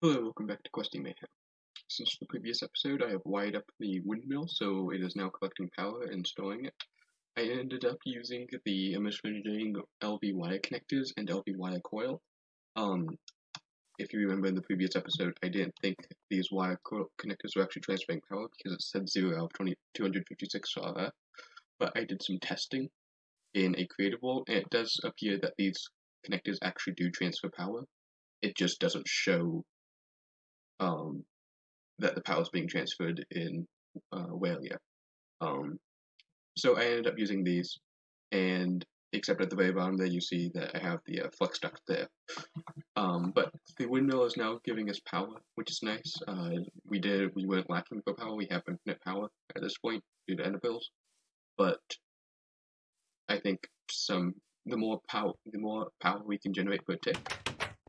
Hello, welcome back to Questing Mayhem. Since the previous episode, I have wired up the windmill, so it is now collecting power and storing it. I ended up using the emission LV wire connectors and LV wire coil. Um, if you remember in the previous episode, I didn't think these wire connectors were actually transferring power because it said 0 out of 256 RF, but I did some testing in a creative world, and it does appear that these connectors actually do transfer power. It just doesn't show um, that the power is being transferred in Walia. Um, so I ended up using these, and except at the very bottom there you see that I have the flux duct there. But the windmill is now giving us power, which is nice. We weren't lacking for power. We have infinite power at this point due to intervals. But I think the more power we can generate per tick,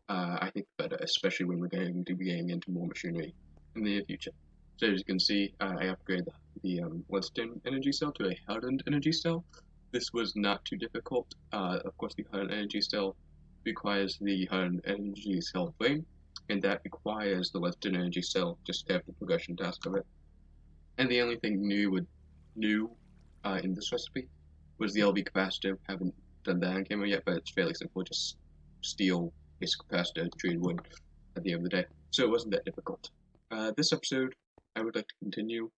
I think the better, especially when we're going to be getting into more machinery in the near future. So as you can see, I upgraded the Western energy cell to a hardened energy cell. This was not too difficult. Of course, the hardened energy cell requires the hardened energy cell frame, and that requires the Western energy cell just to have the progression task of it. And the only thing new in this recipe was the LV capacitor. Haven't done that on camera yet, but it's fairly simple. Just steel basic capacitor, treated wood at the end of the day. So it wasn't that difficult. This episode, I would like to continue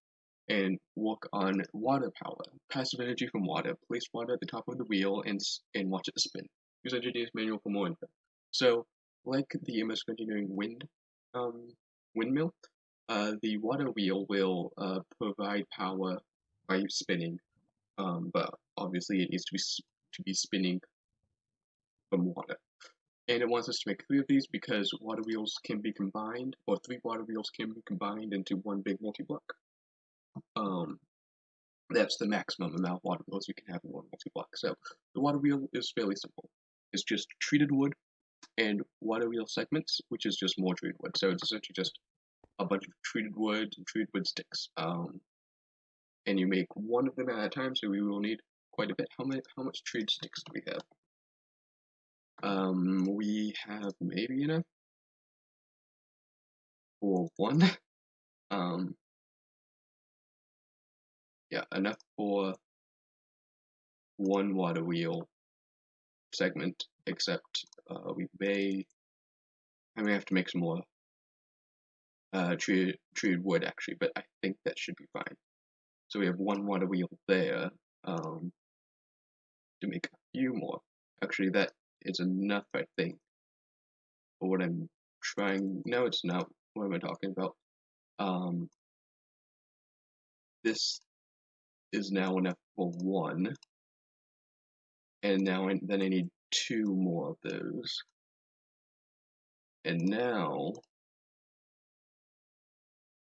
and work on water power. Passive energy from water. Place water at the top of the wheel and watch it spin. Use engineer's manual for more info. So, like the MS Engineering windmill, the water wheel will provide power by spinning, but obviously it needs to be spinning from water. And it wants us to make 3 of these because water wheels can be combined, or 3 water wheels can be combined into one big multi-block. That's the maximum amount of water wheels you can have in one multi-block. So the water wheel is fairly simple. It's just treated wood and water wheel segments, which is just more treated wood. So it's essentially just a bunch of treated wood and treated wood sticks. And you make one of them at a time, so we will need quite a bit. How much treated sticks do we have? We have maybe enough for one. Yeah, enough for one water wheel segment, except I may have to make some more treated wood actually, but I think that should be fine. So we have one water wheel there to make a few more. Actually, that is enough, I think, for what I'm trying. No, it's not. What am I talking about? This is now enough for one, and then I need 2 more of those. And now,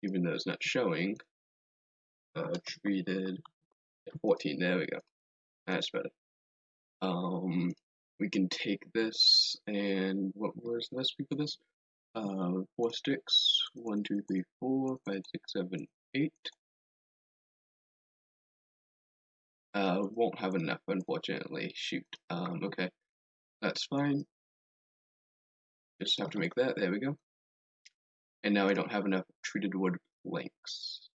even though it's not showing, treated 14. There we go. That's better. We can take this and what was the recipe for this? 4 sticks. 1, 2, 3, 4, 5, 6, 7, 8. Won't have enough, unfortunately. Shoot. Okay. That's fine. Just have to make that. There we go. And now I don't have enough treated wood planks.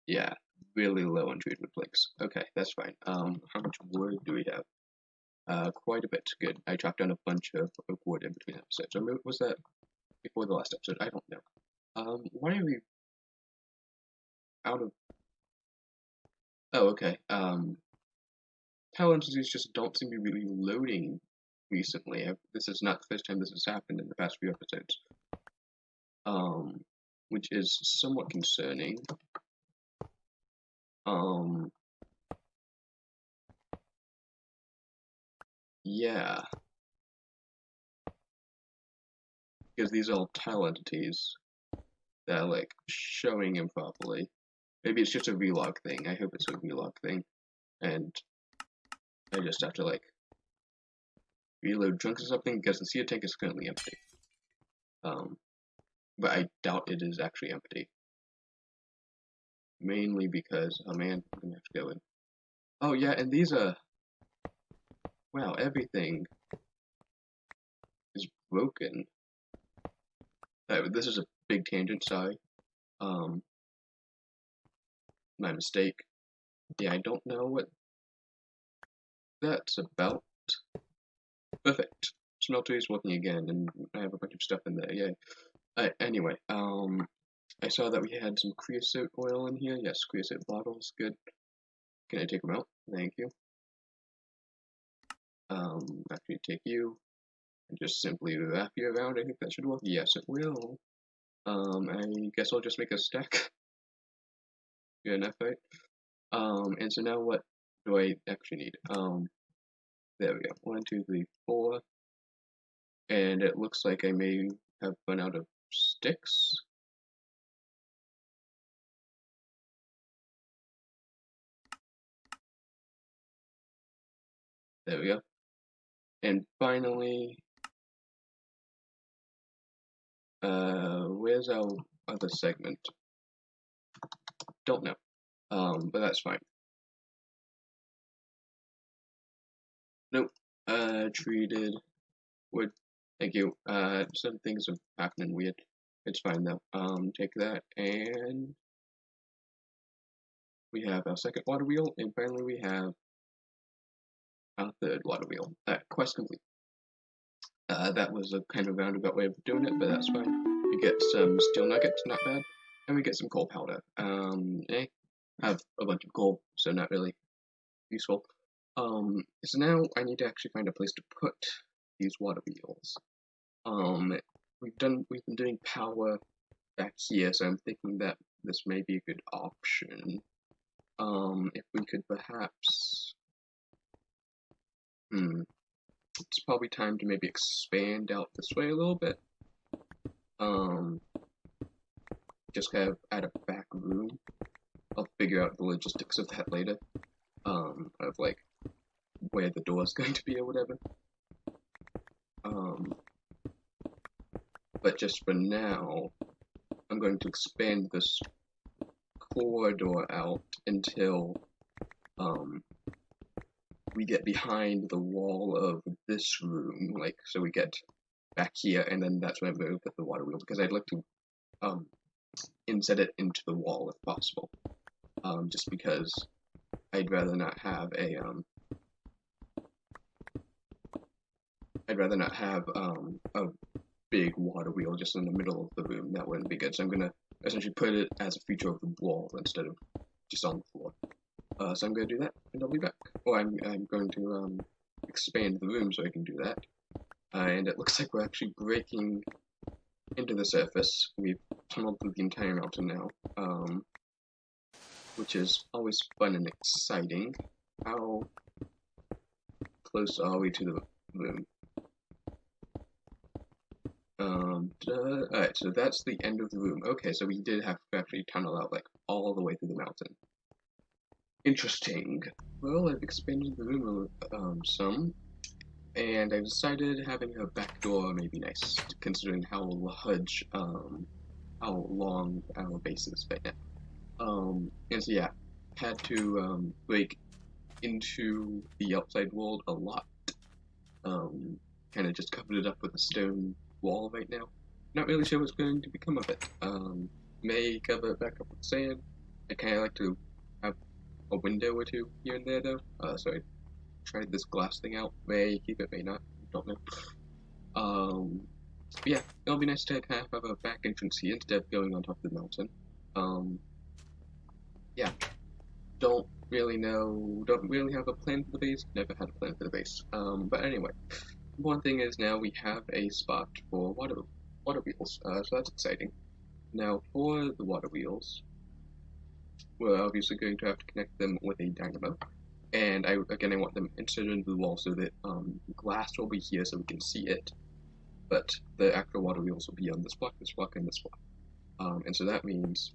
Yeah, really low on treated wood planks. Okay, that's fine. How much wood do we have? Quite a bit. Good. I chopped down a bunch of wood in between episodes. Or was that before the last episode? I don't know. Why are we out of... Oh, okay. Power entities just don't seem to be really loading recently. This is not the first time this has happened in the past few episodes. Which is somewhat concerning. Yeah. Because these are all tile entities that are, like, showing improperly. Maybe it's just a vlog thing. I hope it's a vlog thing. And I just have to, like, reload chunks or something because the seed tank is currently empty. But I doubt it is actually empty. Mainly because, oh man, I'm gonna have to go in. Oh yeah, and these are... Wow, everything is broken. This is a big tangent, sorry. My mistake. Yeah, I don't know what that's about. Perfect. Smelter is working again, and I have a bunch of stuff in there, yay. Anyway, I saw that we had some creosote oil in here. Yes, creosote bottles, good. Can I take them out? Thank you. After you take you, and just simply wrap you around, I think that should work. Yes, it will. I guess I'll just make a stack. Good enough, right? And so now what do I actually need? There we go. 1, 2, 3, 4. And it looks like I may have run out of sticks. There we go. And finally, where's our other segment? Don't know. But that's fine. Nope. Treated wood. Thank you. Some things are happening weird. It's fine though. Take that, and we have our second water wheel, and finally we have our third water wheel. Quest complete. That was a kind of roundabout way of doing it, but that's fine. We get some steel nuggets, not bad, and we get some coal powder. Have a bunch of coal, so not really useful. So now I need to actually find a place to put these water wheels. We've been doing power back here, so I'm thinking that this may be a good option. If we could perhaps, it's probably time to maybe expand out this way a little bit. Just kind of add a back room. I'll figure out the logistics of that later. Of like where the door is going to be or whatever. But just for now, I'm going to expand this corridor out until we get behind the wall of this room, like so we get back here, and then that's when I'm going to put the water wheel, because I'd like to inset it into the wall if possible. Just because I'd rather not have a big water wheel just in the middle of the room. That wouldn't be good. So I'm gonna essentially put it as a feature of the wall instead of just on the floor. So I'm gonna do that, and I'll be back. Or I'm going to expand the room so I can do that. And it looks like we're actually breaking into the surface. We've tunneled through the entire mountain now, which is always fun and exciting. How close are we to the room? Alright, so that's the end of the room. Okay, so we did have to actually tunnel out, like, all the way through the mountain. Interesting. Well, I've expanded the room some, and I've decided having a back door may be nice, considering how large, how long our base is right now. And so yeah, had to, break into the outside world a lot. Kind of just covered it up with a stone wall right now. Not really sure what's going to become of it. May cover it back up with sand. I kind of like to have a window or two here and there though. So I tried this glass thing out. May keep it, may not. Don't know. But yeah, it'll be nice to kind of have a back entrance here instead of going on top of the mountain. Yeah. Don't really have a plan for the base. Never had a plan for the base. But anyway. One thing is now we have a spot for water wheels, so that's exciting. Now for the water wheels, we're obviously going to have to connect them with a dynamo, and I want them inserted into the wall so that glass will be here so we can see it, but the actual water wheels will be on this block, and this block, and so that means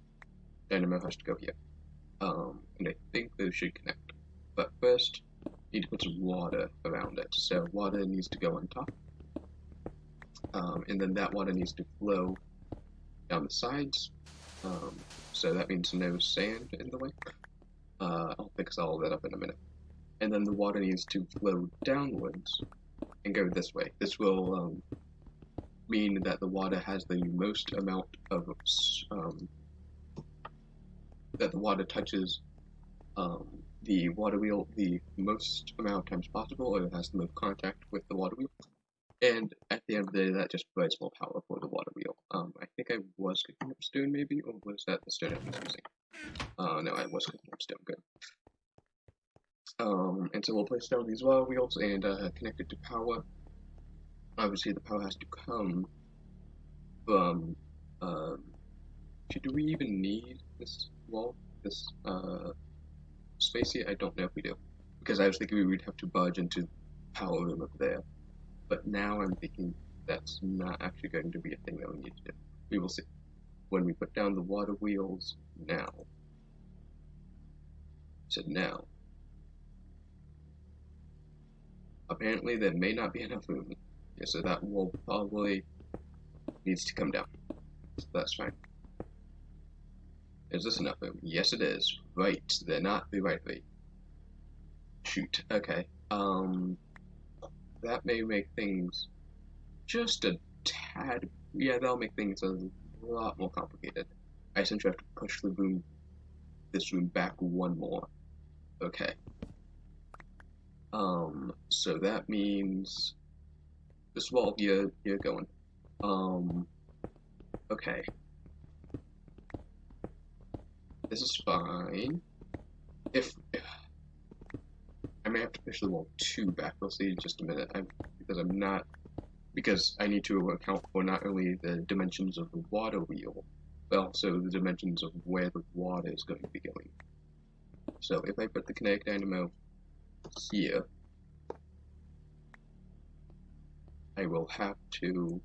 dynamo has to go here, and I think those should connect, but first need to put some water around it. So water needs to go on top, and then that water needs to flow down the sides. So that means no sand in the way. I'll fix all of that up in a minute. And then the water needs to flow downwards and go this way. This will mean that the water has the most amount of that the water touches the water wheel the most amount of times possible, or it has the most contact with the water wheel. And at the end of the day, that just provides more power for the water wheel. I think I was cooking up stone, maybe, or was that the stone I was using? No, I was cooking up stone. Good. And so we'll place down these water wheels and connect it to power. Obviously, the power has to come from. Do we even need this wall? This space here? I don't know if we do, because I was thinking we would have to barge into power room up there. But now I'm thinking that's not actually going to be a thing that we need to do. We will see. When we put down the water wheels now. So now. Apparently there may not be enough room. Yeah, so that wall probably needs to come down. So that's fine. Is this enough room? Yes it is. Right. They're not the right way. Shoot. Okay. That may make things just a tad. Yeah, that'll make things a lot more complicated. I essentially have to push this room back one more. Okay. So that means this wall here, you're going. Okay. This is fine. If I may have to push the wall 2 back, we'll see in just a minute. Because I need to account for not only the dimensions of the water wheel, but also the dimensions of where the water is going to be going. So if I put the kinetic dynamo here, I will have to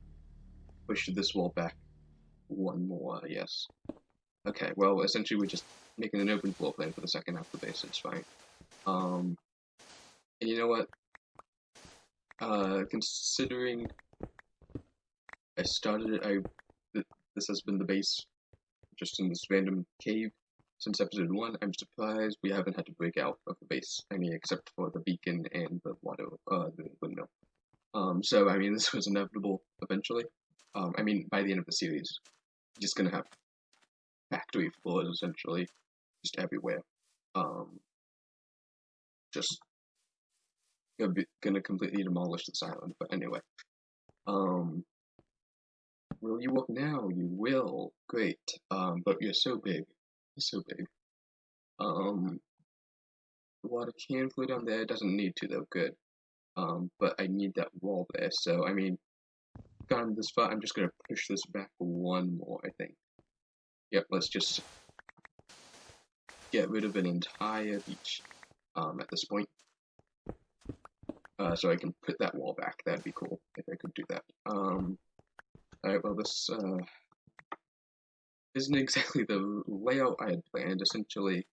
push this wall back 1 more, yes. Okay, well, essentially we're just making an open floor plan for the second half of the base, it's fine. And you know what? Considering I started it, this has been the base just in this random cave since episode 1. I'm surprised we haven't had to break out of the base, except for the beacon and the the windmill. So, this was inevitable eventually. By the end of the series, just gonna have factory floors essentially, just everywhere. Just gonna completely demolish this island, but anyway. Will you walk now? You will. Great. But you're so big. You're so big. The water can flow down there. It doesn't need to though. Good. But I need that wall there. So, gotten this far. I'm just gonna push this back 1 more, I think. Yep, let's just get rid of an entire beach, at this point. So I can put that wall back. That'd be cool if I could do that. Alright, well this, isn't exactly the layout I had planned. Essentially,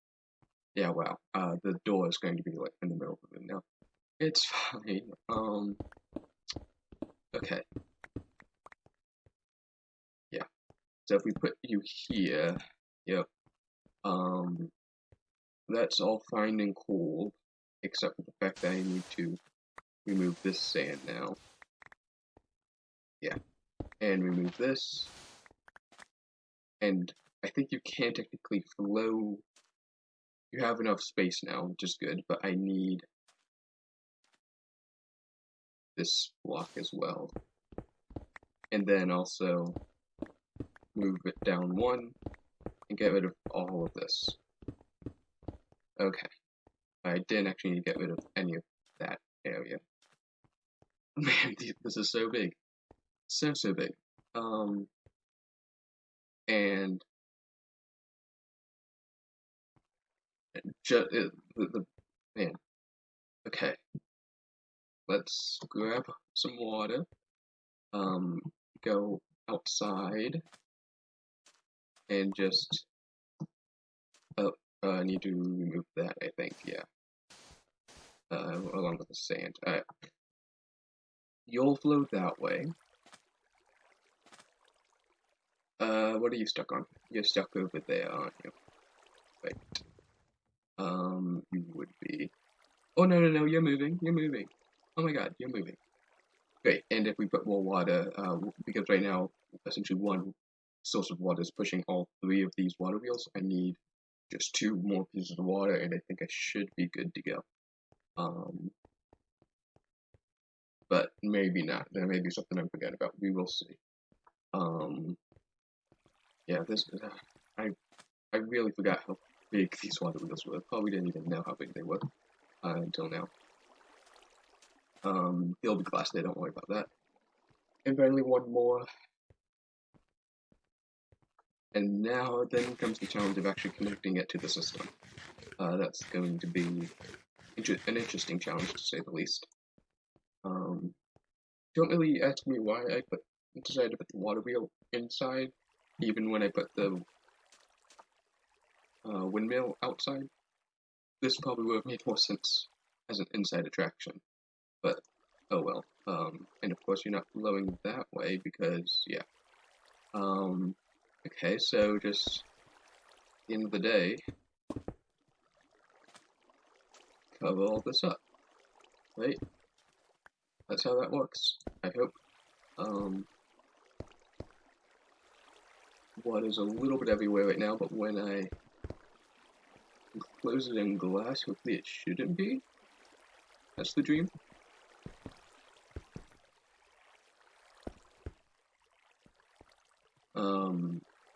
yeah, wow, the door is going to be like in the middle of the room now. It's fine. Okay. Yeah. So if we put you here, yep. That's all fine and cool, except for the fact that I need to remove this sand now. Yeah. And remove this. And I think you can technically flow. You have enough space now, which is good, but I need this block as well. And then also move it down 1 and get rid of all of this. Okay. I didn't actually need to get rid of any of that area. Man, this is so big. So big. And man. Okay. Let's grab some water. Go outside and just I need to remove that, I think, yeah. Along with the sand. Alright. You'll flow that way. What are you stuck on? You're stuck over there, aren't you? Right. You would be. Oh, no, you're moving. Oh my god, you're moving. Great, and if we put more water, because right now, essentially one source of water is pushing all 3 of these water wheels, I need just 2 more pieces of water, and I think I should be good to go. But maybe not. There may be something I'm forgetting about. We will see. Yeah, I really forgot how big these water wheels were. Probably didn't even know how big they were until now. They'll be glass, don't worry about that. And finally, one more. And now, then comes the challenge of actually connecting it to the system. That's going to be an interesting challenge, to say the least. Don't really ask me why I decided to put the water wheel inside, even when I put the windmill outside. This probably would have made more sense as an inside attraction, but oh well. And of course you're not blowing that way because, yeah. Okay, so just, at the end of the day, cover all this up, right? That's how that works, I hope. Water's a little bit everywhere right now, but when I close it in glass, hopefully it shouldn't be. That's the dream.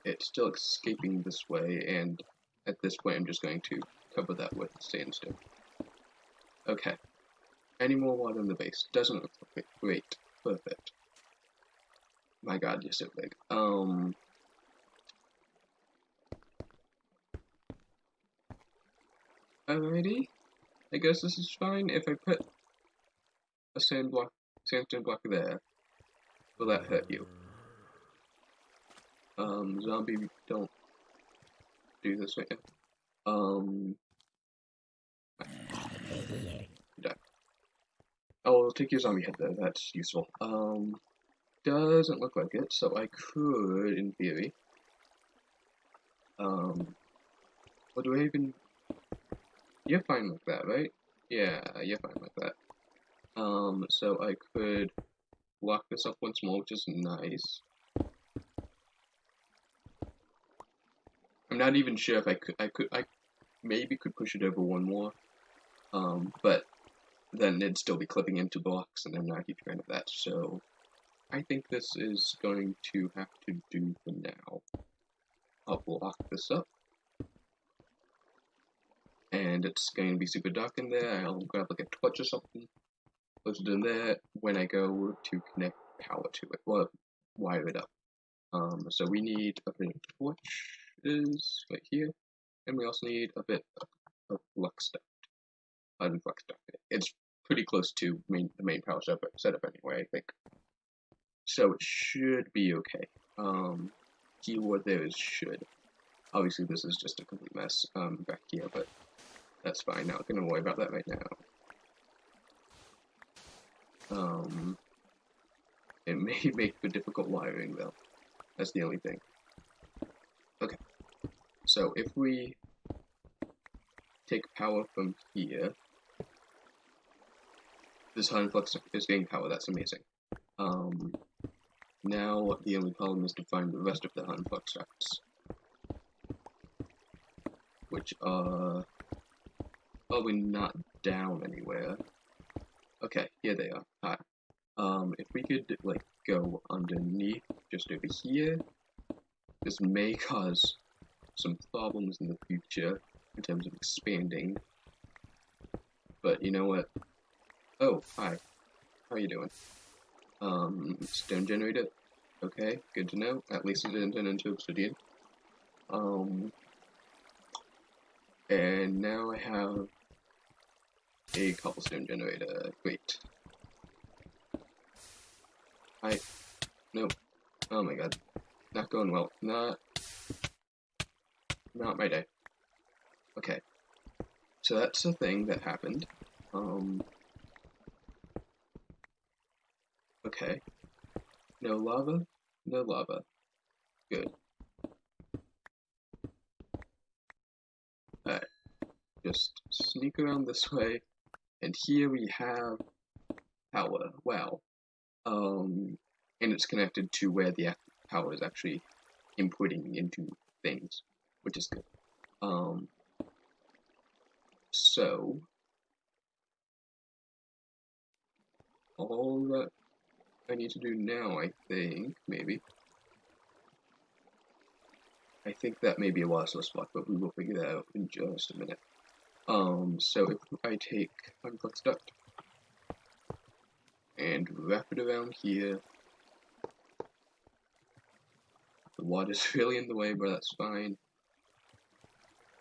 It's still escaping this way, and at this point I'm just going to cover that with sandstone. Okay. Any more water in the base? Doesn't look like it. Great. Perfect. My god, you're so big. Alrighty. I guess this is fine. If I put a sandstone block there, will that hurt you? Zombie, don't do this right now. Die. Oh, I'll take your zombie head though, that's useful. Doesn't look like it, so I could, in theory. What do I even... You're fine with that, right? Yeah, you're fine with that. So I could lock this up once more, which is nice. I'm not even sure if I maybe could push it over one more, but then it'd still be clipping into blocks, and I'm not a huge fan of that, so I think this is going to have to do for now. I'll block this up, and it's going to be super dark in there. I'll grab like a torch or something, put it in there when I go to connect power to it, or wire it up. So we need a bit of torches right here, and we also need a bit of flux duct, unflux duct. It's pretty close to the main power setup anyway, I think. So it should be okay. Keyword there is should. Obviously this is just a complete mess back here, but that's fine. Not gonna worry about that right now. It may make for difficult wiring though. That's the only thing. Okay. So if we take power from here, this flux is getting power. That's amazing. Now the only problem is to find the rest of the flux ducts, which are probably not down anywhere. Okay, here they are. Hi. If we could like go underneath, just over here, this may cause some problems in the future in terms of expanding. But you know what? Oh, hi. How are you doing? Stone generator. Okay, good to know. At least it didn't turn into obsidian. And now I have a cobblestone generator. Great. Nope. Oh my god. Not going well. Not my day. Okay. So that's a thing that happened. Okay. No lava? No lava. Good. Alright. Just sneak around this way, and here we have power. Wow. and it's connected to where the power is actually inputting into things, which is good. So all that I need to do now, I think, I think that may be a water source spot, but we will figure that out in just a minute. So if I take Unflex Duct and wrap it around here, the water's really in the way, but that's fine.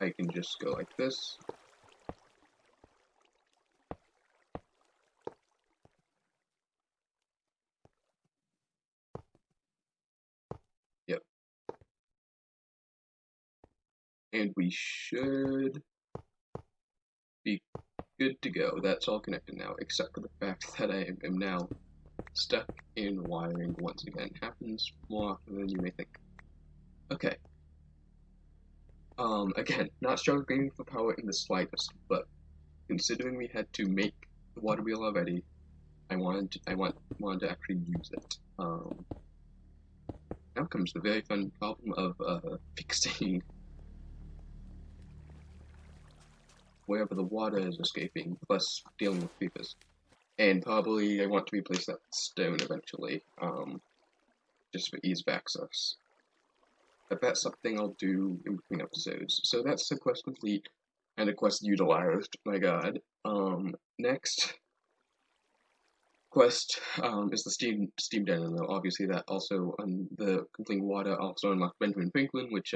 I can just go like this. Yep. And we should be good to go. That's all connected now, except for the fact that I am now stuck in wiring once again. It happens more often than you may think. Okay. Again, not struggling for power in the slightest, but considering we had to make the water wheel already, I wanted to actually use it. Now comes the very fun problem of fixing wherever the water is escaping, plus dealing with creepers. And probably I want to replace that stone eventually, just for ease of access. But that's something I'll do in between episodes. So that's the quest complete, and the quest utilized, my god. Next quest is the Steam Dynamo. Obviously that also, the completing water also unlocked Benjamin Franklin, which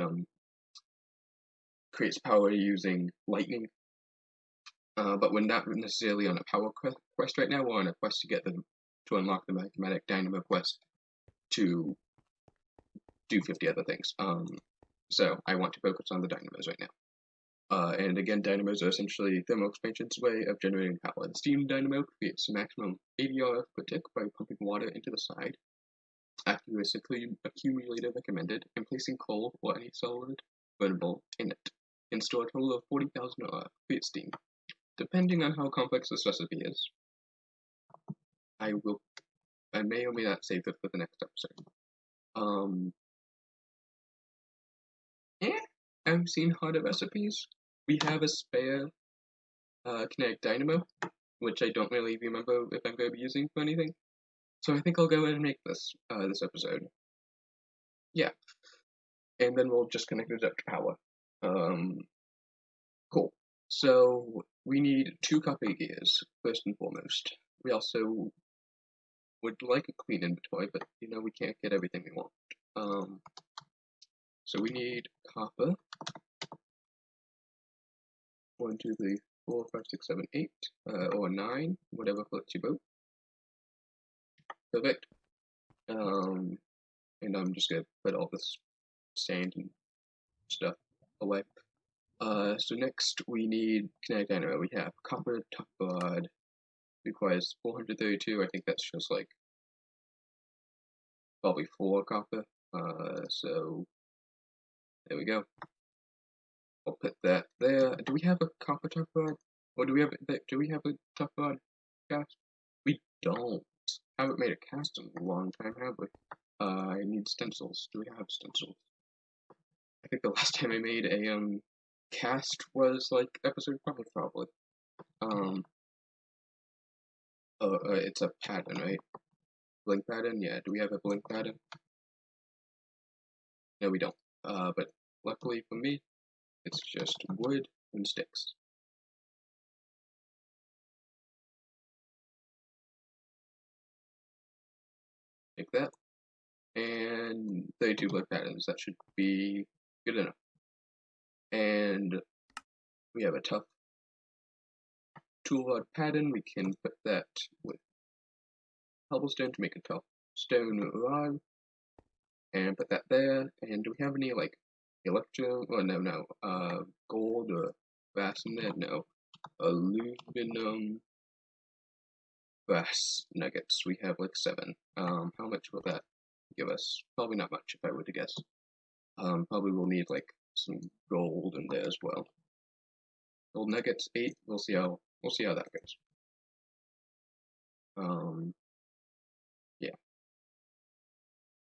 creates power using lightning. But we're not necessarily on a power quest right now. We're on a quest to to unlock the Mathematic Dynamo quest to do 50 other things. So I want to focus on the dynamos right now. And again, dynamos are essentially thermal expansion's way of generating power. The steam dynamo creates a maximum 80 RF per tick by pumping water into the side, acting as a accumulator recommended, and placing coal or any solid burnable in it. And store a total of 40,000 RF, create steam. Depending on how complex this recipe is, I may or may not save it for the next episode. I've seen harder recipes. We have a spare kinetic dynamo, which I don't really remember if I'm going to be using for anything. So I think I'll go ahead and make this this episode. Yeah. And then we'll just connect it up to power. Cool. So we need 2 copper gears, first and foremost. We also would like a clean inventory, but we can't get everything we want. So we need copper. 1, 2, 3, 4, 5, 6, 7, 8, or 9, whatever floats your boat. Perfect. And I'm just gonna put all this sand and stuff away. So next we need kinetic dynamo. We have copper top rod, requires 432. I think that's just like probably 4 copper. So there we go. I'll put that there. Do we have a copper top rod? Or do we have a top rod cast? We don't. Haven't made a cast in a long time, have we? I need stencils. Do we have stencils? I think the last time I made a cast was like episode 5 probably. It's a pattern, right? Blink pattern? Yeah, do we have a blink pattern? No, we don't. But luckily for me, it's just wood and sticks. Like that. And 32 blink patterns. That should be good enough. And we have a tough tool rod pattern. We can put that with cobblestone to make a tough stone rod. And put that there. And do we have any like electro? Oh no. Gold or brass in there? No. Aluminum brass nuggets. We have like 7. How much will that give us? Probably not much if I were to guess. Probably we'll need like some gold in there as well. Gold nuggets 8. We'll see how that goes. Yeah.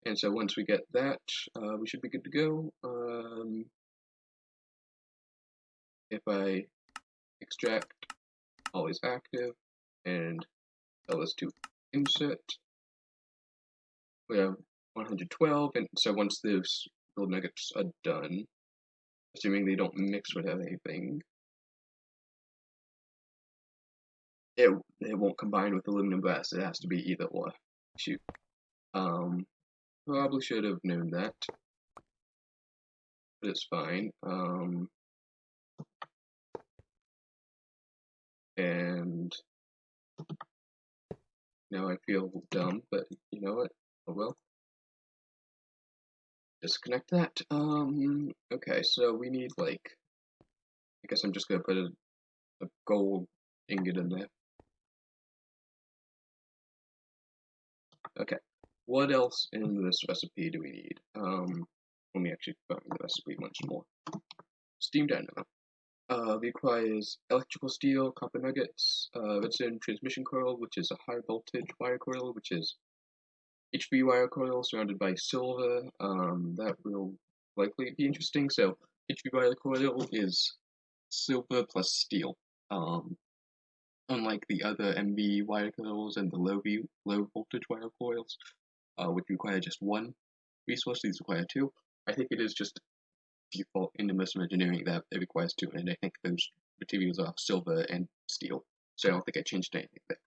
And so once we get that, we should be good to go. If I extract always active and tell us to insert, we have 112, and so once those gold nuggets are done, assuming they don't mix with anything, it won't combine with aluminum glass. It has to be either or. Shoot. Probably should have known that, but it's fine. And now I feel dumb, but you know what? Oh well. Disconnect that. Okay, so we need, like, I guess I'm just gonna put a gold ingot in there. Okay, what else in this recipe do we need? Let me actually find the recipe once more. Steam dynamo. Requires electrical steel, copper nuggets, redstone transmission coil, which is a high voltage wire coil, which is HV wire coil surrounded by silver. That will likely be interesting. So HV wire coil is silver plus steel. Unlike the other MV wire coils and the low voltage wire coils, which require just one resource, these require two. I think it is just default in immersive engineering that it requires two, and I think those materials are silver and steel. So I don't think I changed anything there.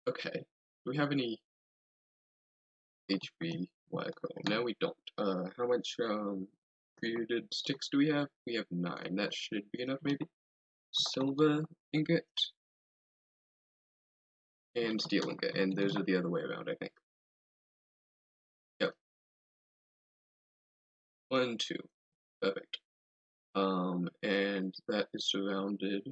Okay. Do we have any HV wire coil? No, we don't. How much created sticks do we have? We have 9. That should be enough, maybe. Silver ingot and steel ingot, and those are the other way around, I think. Yep. 1, 2. Perfect. And that is surrounded.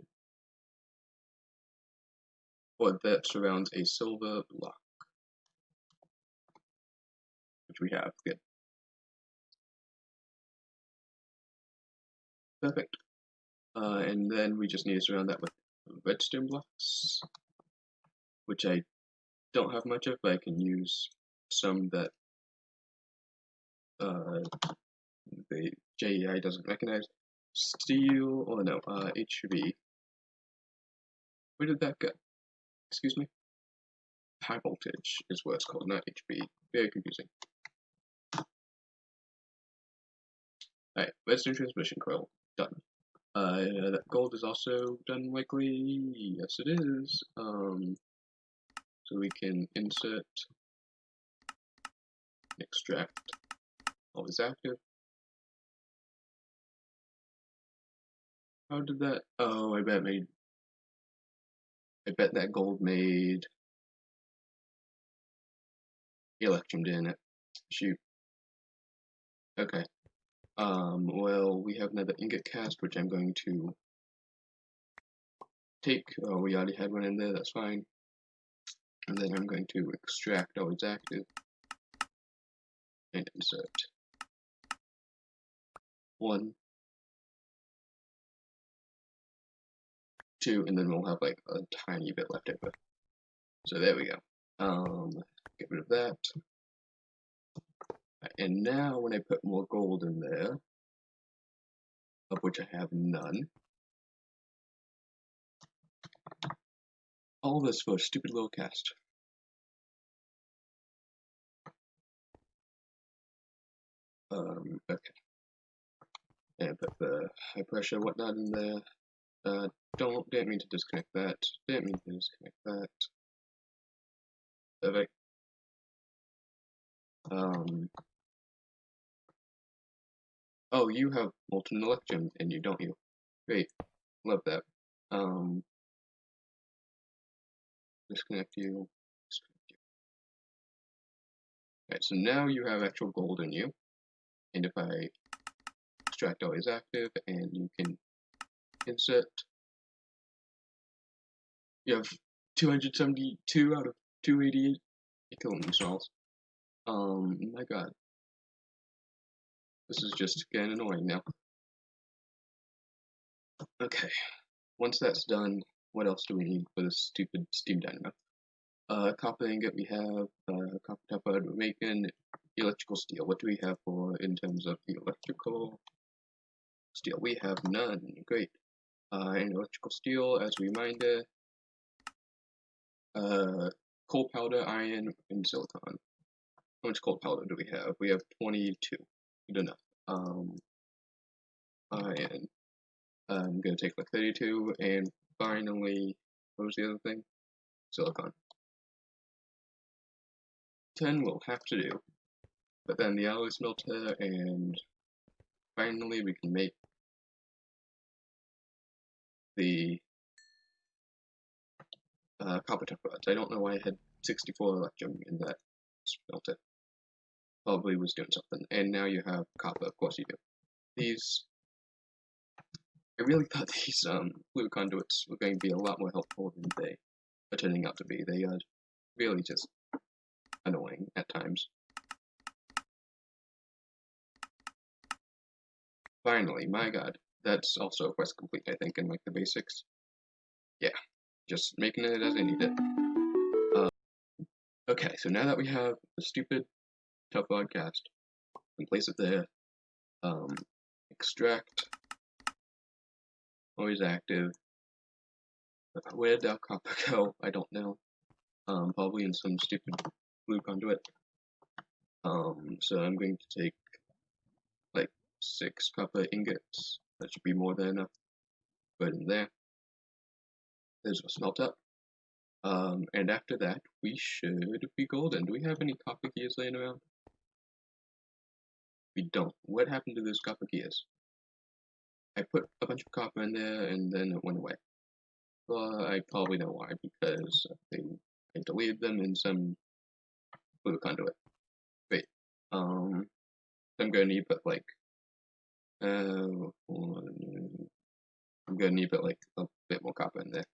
Well, that surrounds a silver block, which we have. Good. Perfect. And then we just need to surround that with redstone blocks, which I don't have much of, but I can use some that the JEI doesn't recognize. Steel, or no, HV. Where did that go? Excuse me? High voltage is what it's called, not HV. Very confusing. Alright, redstone transmission coil, done. That gold is also done likely. Yes, it is. So we can insert, extract, always active. How did that? Oh, I bet that gold made electrum, didn't it? Shoot. Okay. Well, we have another ingot cast, which I'm going to take. Oh, we already had one in there, that's fine. And then I'm going to extract always active and insert 1, 2, and then we'll have like a tiny bit left over. So there we go. Get rid of that. And now when I put more gold in there, of which I have none, all this for a stupid little cast. Okay. And put the high pressure whatnot in there. Didn't mean to disconnect that. Didn't mean to disconnect that. Perfect. Oh, you have molten electrum in you, don't you? Great. Love that. Disconnect you. Alright, so now you have actual gold in you. And if I extract always active, and you can insert, you have 272 out of 288 killing installs. My god. This is just getting annoying now. Okay. Once that's done, what else do we need for this stupid steam dynamo? Copper ingot, we have copper topper, we're making electrical steel. What do we have for in terms of electrical steel? We have none. Great. And electrical steel, as a reminder, coal powder, iron, and silicon. How much coal powder do we have? We have 22. Good enough. Iron. I'm gonna take like 32, and finally, what was the other thing? Silicon. 10 will have to do. But then the alloy smelter, and finally we can make the copper tech rods. I don't know why I had 64 electrum in that smelter. Probably was doing something. And now you have copper, of course you do. These, I really thought these fluid conduits were going to be a lot more helpful than they are turning out to be. They are really just annoying at times. Finally, my god, that's also a quest complete, I think, in like the basics. Yeah, just making it as I need it. Okay, so now that we have the stupid tough rod cast, we can place it there. Extract, always active. Where did our copper go? I don't know. Probably in some stupid blue conduit. So I'm going to take like 6 copper ingots. That should be more than enough. Put it in there. There's a smelt up. And after that, we should be golden. Do we have any copper gears laying around? We don't. What happened to those copper gears? I put a bunch of copper in there and then it went away. Well, I probably know why, because I deleted them in some blue conduit. Wait, I'm gonna need to put like, I'm gonna need to put like a bit more copper in there.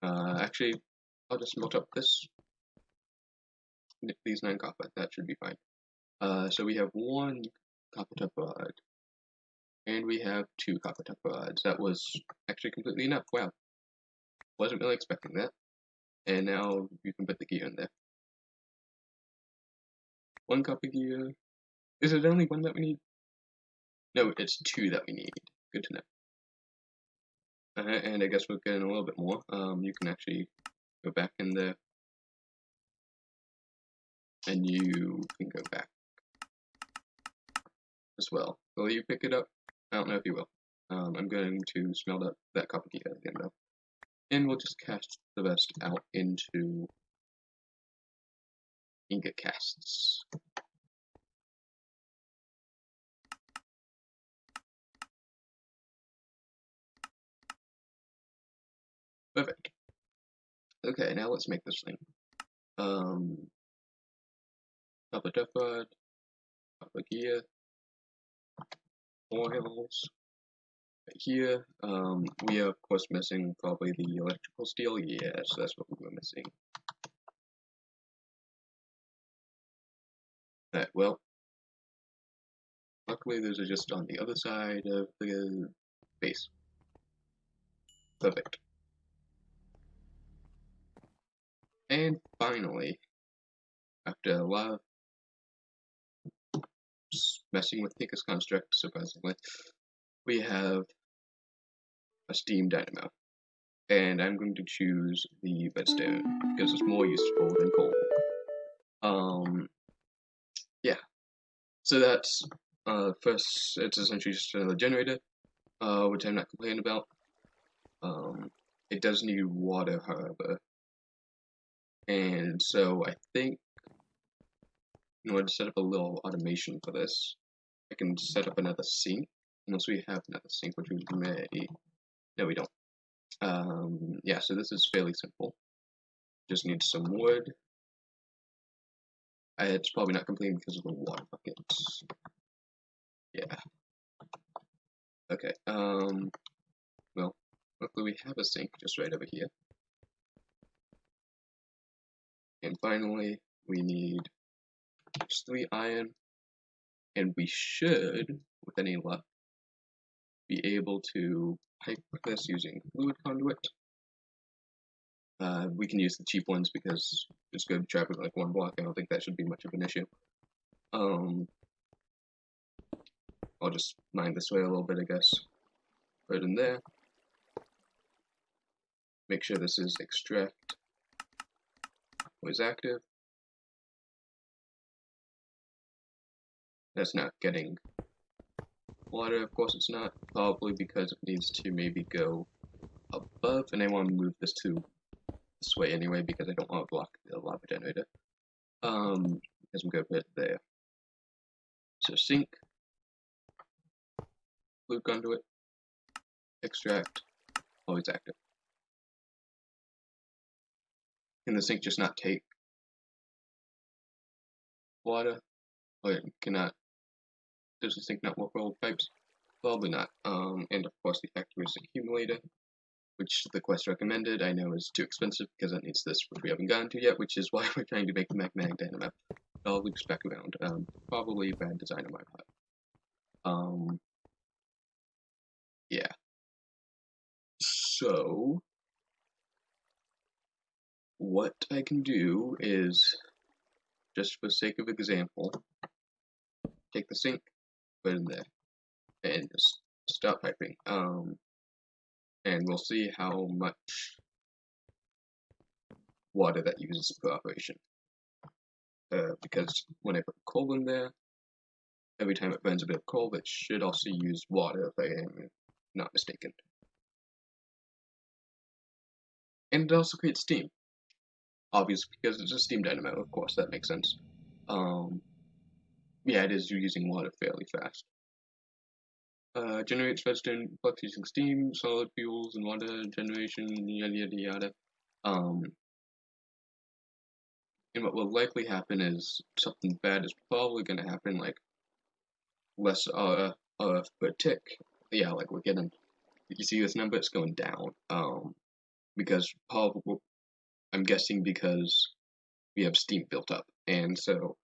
Actually, I'll just smelt up these 9 copper. That should be fine. So we have 1 copper tough rod, and we have 2 copper tough rods. That was actually completely enough. Wow, wasn't really expecting that. And now you can put the gear in there. 1 copper gear. Is it only 1 that we need? No, it's 2 that we need. Good to know. And I guess we're getting a little bit more. You can actually go back in there, and you can go back as well. Will you pick it up? I don't know if you will. I'm going to smelt up that copper gear again though. And we'll just cast the rest out into ingot casts. Perfect. Okay, now let's make this thing. Copper tough rod, copper gear, oils. Right here, we are of course missing probably the electrical steel. Yes, that's what we were missing. Alright, well, luckily those are just on the other side of the base. Perfect. And finally, after a lot of messing with Tinker's construct, surprisingly, we have a steam dynamo. And I'm going to choose the redstone because it's more useful than coal. Yeah. So that's first, it's essentially just another generator, which I'm not complaining about. It does need water, however. And so I think in order to set up a little automation for this, I can set up another sink, unless we have another sink, which we may. No, we don't. Yeah, so this is fairly simple. Just need some wood. It's probably not complete because of the water buckets. Yeah. Okay, well, luckily we have a sink just right over here. And finally, we need just 3 iron, and we should, with any luck, be able to pipe this using fluid conduit. We can use the cheap ones because it's good to trap with like one block. I don't think that should be much of an issue. I'll just mine this way a little bit, I guess. Put it in there. Make sure this is extract always active. That's not getting water, of course it's not. Probably because it needs to maybe go above, and I want to move this to this way anyway because I don't want to block the lava generator. Because I'm going to put it there. So sink, blue conduit, extract, always active. Can the sink just not take water? Or it cannot? Does the sink not work for old pipes? Probably not. And of course the accuracy accumulator, which the quest recommended, I know is too expensive because it needs this, which we haven't gotten to yet, which is why we're trying to make the magnetic dynamo. It all loops back around. Probably bad design on my part. Yeah. So, what I can do is, just for sake of example, take the sink, put it in there, and just stop piping. And we'll see how much water that uses per operation. Because when I put coal in there, every time it burns a bit of coal, it should also use water, if I am not mistaken. And it also creates steam. Obviously, because it's a steam dynamo, of course, that makes sense. Yeah, it is using water fairly fast. Generates redstone flux using steam, solid fuels, and water generation, yada yada yada. And what will likely happen is something bad is probably going to happen, like less RF per tick. Yeah, like we're getting, you see this number, it's going down. Because probably, I'm guessing because we have steam built up. And so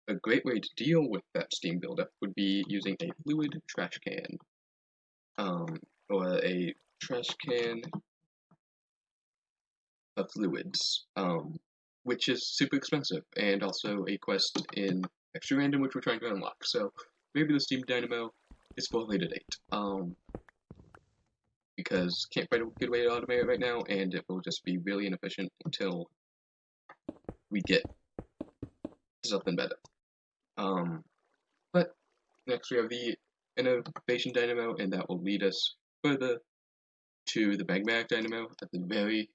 a great way to deal with that steam buildup would be using a fluid trash can. Or a trash can of fluids. Which is super expensive, and also a quest in Extra Random, which we're trying to unlock. So maybe the steam dynamo is for a later date. Because can't find a good way to automate it right now, and it will just be really inefficient until we get something better. But next we have the innovation dynamo, and that will lead us further to the magmatic dynamo at the very...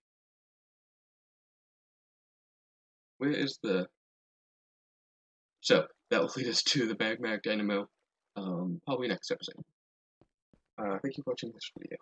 Where is the... So, that will lead us to the magmatic dynamo, probably next episode. Thank you for watching this video.